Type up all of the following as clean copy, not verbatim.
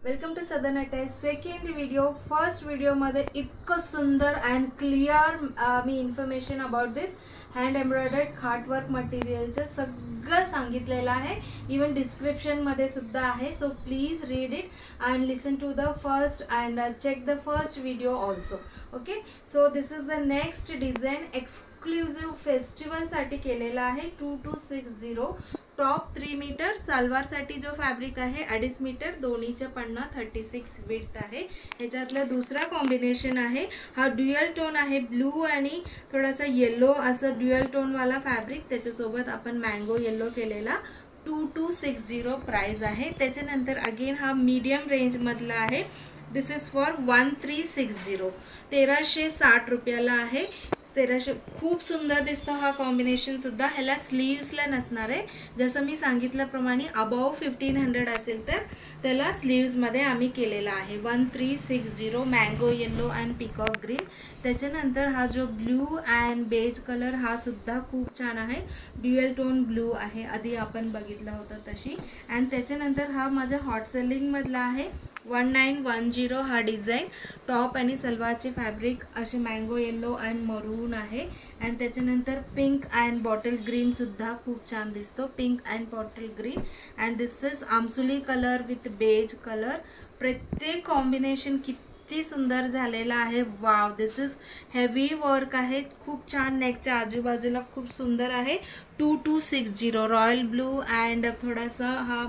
Welcome to southern attach second video. First व्हिडिओमध्ये इतकं सुंदर अँड क्लिअर मी information about this hand embroidered खाटवर्क मटेरियलचं सगळं सांगितलेलं आहे. इवन डिस्क्रिप्शनमध्ये सुद्धा आहे. So please read it and listen to the first and check the first video also. Okay, so this is the next design exclusive फेस्टिवलसाठी केलेला आहे. 2260 टॉप 3 मीटर, सलवारसाठी जो फॅब्रिक आहे 2.5 मीटर, दोन्हीच्या पन्ना 36 विड्थ आहे. ह्याच्यातलं दुसरा कॉम्बिनेशन आहे. हा ड्युअल टोन आहे, ब्लू आणि थोडासा येलो असं ड्युअल टोन वाला फॅब्रिक. त्याच्यासोबत आपण मँगो येलो केलेला. 2260 प्राइस आहे. त्याच्यानंतर अगेन हा मीडियम रेंज मधला आहे. दिस इज फॉर 1360, 1360 रुपयाला आहे. 1300 खूप सुंदर दिसतो हा कॉम्बिनेशन सुद्धा. ह्याला स्लीव्सला नसणार आहे. जसं मी सांगितल्याप्रमाणे अबाव 1500 असेल तर त्याला स्लीव्समध्ये आम्ही केलेला आहे. 1360 mango yellow and peacock green. त्याच्यानंतर हा जो ब्लू अँड बेज कलर हा सुद्धा खूप छान आहे. ड्युअल टोन ब्लू आहे, आधी आपण बघितलं होतं तशी. अँड त्याच्यानंतर हा माझा हॉट सेलिंग मधला आहे. 1910 हा डिझाईन. टॉप आणि सलवारचे फॅब्रिक असे मँगो येलो अँड मरून आहे. अँड त्याच्यानंतर पिंक अँड बॉटल ग्रीन सुद्धा खूप छान दिसतो. Pink and bottle green and this is आमसुली कलर विथ बेज कलर. प्रत्येक कॉम्बिनेशन किती सुंदर झालेला आहे. Wow, this is heavy work आहे. खूप छान नेकच्या आजूबाजूला खूप सुंदर आहे. 2260 रॉयल ब्लू अँड थोडासा हा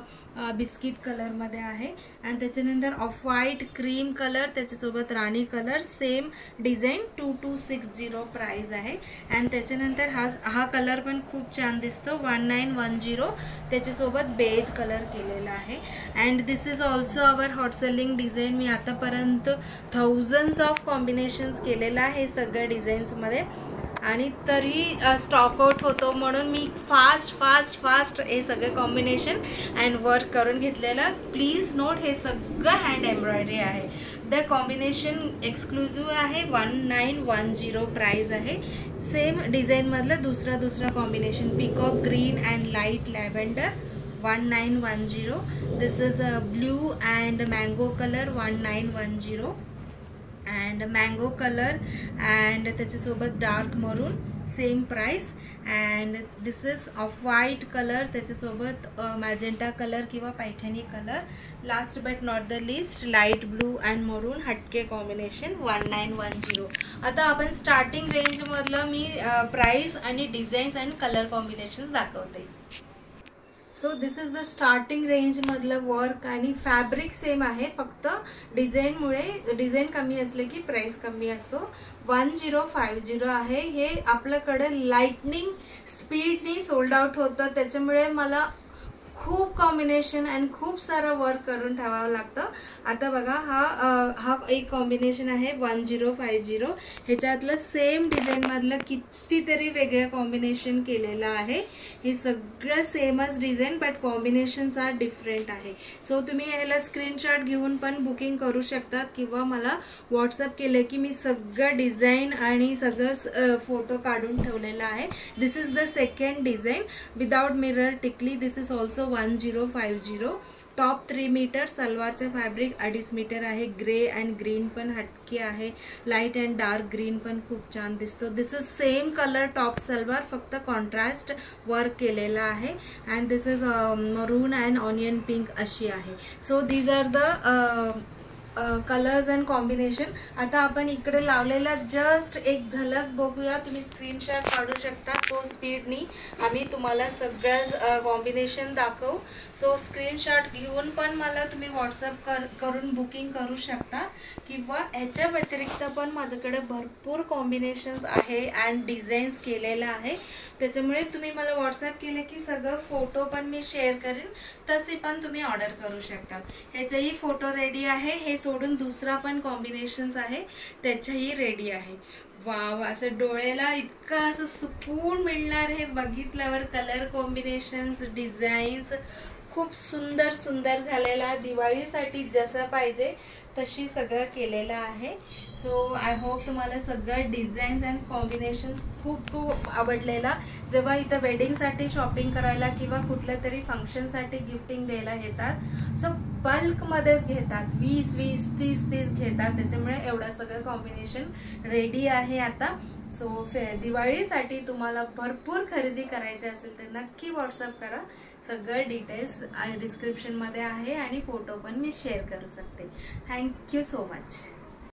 बिस्किट कलरमध्ये आहे. आणि त्याच्यानंतर ऑफ व्हाईट क्रीम कलर, त्याच्यासोबत राणी कलर, सेम डिझाईन. 2260 प्राइस आहे. आणि त्याच्यानंतर हा कलर पण खूप छान दिसतो. 1910 त्याच्यासोबत बेज कलर केलेला आहे. And this is also our hot selling design. मी आतापर्यंत थाउजंड्स ऑफ कॉम्बिनेशन्स केलेलं आहे सगळ्या डिझाईन्समध्ये, आणि तरी स्टॉक आउट होतो म्हणून मी फास्ट हे सगळे कॉम्बिनेशन अँड वर्क करून घेतलेलं. प्लीज नोट, हे सगळं हँड एम्ब्रॉयडरी आहे. द कॉम्बिनेशन एक्सक्लुझिव्ह आहे. 1910 प्राइस आहे. सेम डिझाईनमधलं दुसरा combination peacock green and light lavender. 1910. This is blue and mango colour. 1910 and mango colour and त्याच्यासोबत डार्क मरून, same price. And this is off white colour, त्याच्यासोबत magenta colour किंवा Paithani colour. Last but not the list light blue and मरून हटके combination. 1910. आता आपण starting रेंजमधलं मी price आणि designs and colour combination दाखवते. So this is the starting रेंजमधलं work आणि फॅब्रिक सेम आहे. फक्त डिझाईन कमी असले की प्राइस कमी असतो. 1050 आहे. हे आपल्याकडे लाइटनिंग स्पीडनी सोल्ड आउट होतं. त्याच्यामुळे मला खूप कॉम्बिनेशन अँड खूप सारं वर्क करून ठेवावं लागतं. आता बघा, हा एक कॉम्बिनेशन आहे 1050. ह्याच्यातलं सेम डिझाईनमधलं कितीतरी वेगळं कॉम्बिनेशन केलेलं आहे. हे सगळं सेमच design but combinations are different आहे. सो तुम्ही ह्याला स्क्रीनशॉट घेऊन पण बुकिंग करू शकतात किंवा मला व्हॉट्सअप केलं की मी सगळं डिझाईन आणि सगळं फोटो काढून ठेवलेला आहे. This is the second design without mirror टिकली. This is also 1050. Top 3 metre, सलवारचं फॅब्रिक 2.5 मीटर आहे. ग्रे अँड ग्रीन पण हटके आहे. लाईट अँड डार्क ग्रीन पण खूप छान दिसतो. This is same colour top salwar, फक्त कॉन्ट्रास्ट वर्क केलेला आहे. And this is maroon and onion pink अशी आहे. So these are the colours and combination. आता आपण इकडे लावलेला जस्ट एक झलक बघूया. तुम्ही स्क्रीनशॉट काढू शकता. तो स्पीडनी आम्ही तुम्हाला सगळ्या कॉम्बिनेशन दाखवू. सो स्क्रीनशॉट घेऊन पण मला तुम्ही व्हॉट्सअप करून बुकिंग करू शकता किंवा ह्याच्या व्यतिरिक्त पण माझ्याकडे भरपूर कॉम्बिनेशन्स आहे अँड डिझाईन्स केलेला आहे. त्याच्यामुळे तुम्ही मला व्हॉट्सअप केले की सगळं फोटो पण मी शेअर करेन. तसे पण तुम्ही ऑर्डर करू शकता. ह्याचाही फोटो रेडी आहे. हे सोडून दुसरा पण कॉम्बिनेशन्स आहे त्याच्याही रेडी आहे. वाव, असं डोळ्याला इतकं असं सुकून मिळणार हे बघितल्यावर. कलर कॉम्बिनेशन्स, डिझाईन्स खूप सुंदर झालेला. दिवाळीसाठी जसं पाहिजे तशी सगळं केलेलं आहे. सो आय होप तुम्हाला सगळं डिझाईन्स अँड कॉम्बिनेशन्स खूप आवडलेला. जेव्हा इथं वेडिंगसाठी शॉपिंग करायला किंवा कुठल्या तरी फंक्शनसाठी गिफ्टिंग द्यायला येतात, सो बल्कमध्येच घेतात, 20-20, 30-30 घेतात, त्याच्यामुळे एवढं सगळं कॉम्बिनेशन रेडी आहे आता. सो दिवाळीसाठी तुम्हाला भरपूर खरेदी करायची असेल तर नक्की व्हॉट्सअप करा. सगळं डिटेल्स डिस्क्रिप्शनमध्ये आहे आणि फोटो पण मी शेअर करू शकते. Thank you so much.